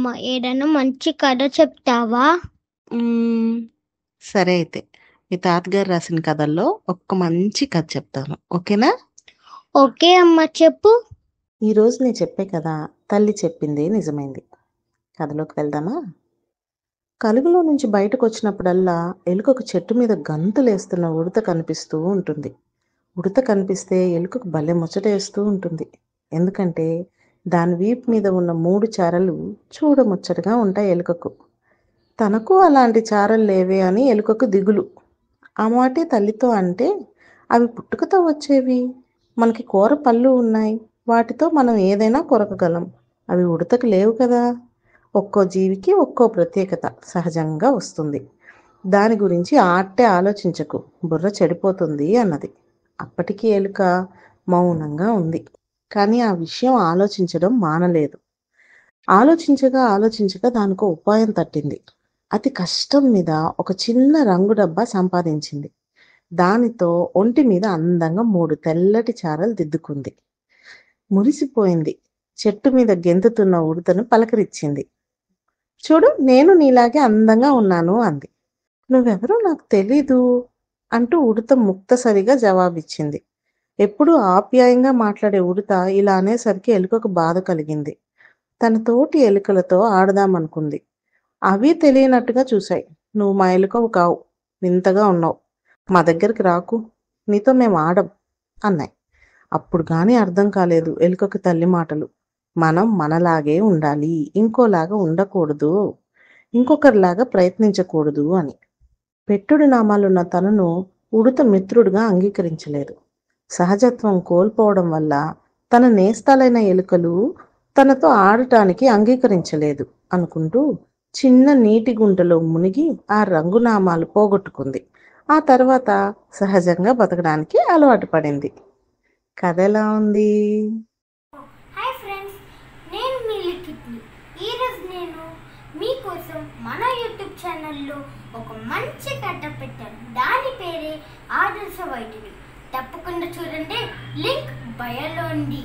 అమ్మ. ఏదైనా మంచి కథ చెప్తావా? మ్మ్, సరే అయితే మీ తాతగారు రాసిన కథల్లో ఒక్క మంచి కథ చెప్తాను, ఓకేనా? ఓకే అమ్మ, చెప్పు. ఈరోజు నేను చెప్పే కథ తల్లి చెప్పింది నిజమైంది. కథలోకి వెళ్దామా? కలుగులో నుంచి బయటకు వచ్చినప్పుడల్లా ఎలుకకు చెట్టు మీద గంతులేస్తున్న ఉడత కనిపిస్తూ ఉంటుంది. ఉడత కనిపిస్తే ఎలుకకు భలే ముచ్చటేస్తూ ఉంటుంది. ఎందుకంటే దాని వీపు మీద ఉన్న 3 చారలు చూడముచ్చటగా ఉంటాయి ఎలుకకు. తనకు అలాంటి చారలు లేవే అని ఎలుకకు దిగులు. ఆ మాటే తల్లితో అంటే, అవి పుట్టుకతో వచ్చేవి. మనకి కూర పళ్ళు ఉన్నాయి, వాటితో మనం ఏదైనా కొరకగలం. అవి ఉడతకు లేవు కదా. ఒక్కో జీవికి ఒక్కో ప్రత్యేకత సహజంగా వస్తుంది. దాని గురించి ఆట్టే ఆలోచించకు, బుర్ర చెడిపోతుంది అన్నది. అప్పటికీ ఎలుక మౌనంగా ఉంది. కానీ ఆ విషయం ఆలోచించడం మానలేదు. ఆలోచించగా దానికో ఉపాయం తట్టింది. అతి కష్టం మీద ఒక చిన్న రంగు డబ్బా సంపాదించింది. దానితో ఒంటి మీద అందంగా 3 తెల్లటి చారలు దిద్దుకుంది. మురిసిపోయింది. చెట్టు మీద గెంతుతున్న ఉడతను పలకరించింది. చూడు, నేను నీలాగే అందంగా ఉన్నాను అంది. నువ్వెవరో నాకు తెలీదు అంటూ ఉడత ముక్తసరిగా జవాబిచ్చింది. ఎప్పుడూ ఆప్యాయంగా మాట్లాడే ఉడత ఇలా అనేసరికి ఎలుకకు బాధ కలిగింది. తన తోటి ఎలుకలతో ఆడదామనుకుంది. అవి తెలియనట్టుగా చూశాయి. నువ్వు మా ఎలుకవు కావు, వింతగా ఉన్నావు, మా దగ్గరికి రాకు, నీతో మేము ఆడం అన్నాయి. అప్పుడు గాని అర్థం కాలేదు ఎలుకకు తల్లి మాటలు. మనం మనలాగే ఉండాలి, ఇంకోలాగా ఉండకూడదు, ఇంకొకరిలాగా ప్రయత్నించకూడదు అని. పెట్టుడు నామాలున్న తనను ఉడత మిత్రుడిగా అంగీకరించలేదు. సహజత్వం కోల్పోవడం వల్ల తన నేస్తాలైన ఎలుకలు తనతో ఆడటానికి అంగీకరించలేదు అనుకుంటూ చిన్న నీటి గుంటలో మునిగి ఆ రంగునామాలు పోగొట్టుకుంది. ఆ తర్వాత సహజంగా బతకడానికి అలవాటు పడింది. కథ ఎలా ఉంది? హాయ్ ఫ్రెండ్స్, నేను మీ లిఖిత్ని. ఈరోజు నేను మీకోసం మన యూట్యూబ్ ఛానల్లో ఒక మంచి కథ పెట్టాను. దాని పేరే ఆదర్శ వైద్యుడు. తప్పకుండా చూడండి, లింక్ బయోలో ఉంది.